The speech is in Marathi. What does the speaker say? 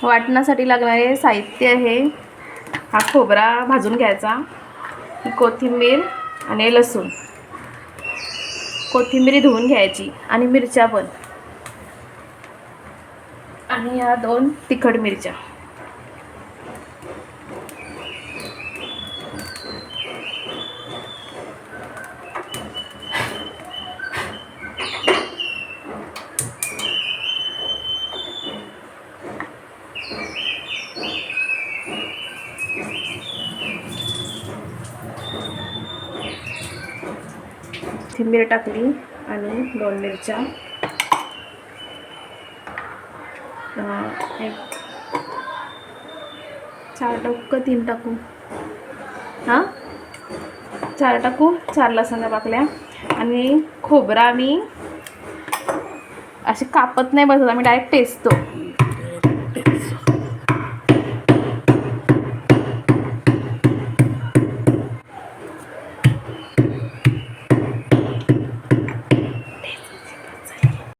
वाटण्यासाठी लागणारे साहित्य आहे, हा खोबरा भाजून घ्यायचा, कोथिंबीर आणि लसूण, कोथिंबीर धुवून घ्यायची आणि मिरच्या पण, आणि या 2 तिखट मिरच्या. कोथिंबीर टाकली आणि 2 मिरच्या, एक 4 टाकू का 3 टाकू? हां 4 टाकू. 4 लसणाच्या पाकल्या. आणि खोबरा आम्ही असे कापत नाही बसत, आम्ही डायरेक्ट टेचतो.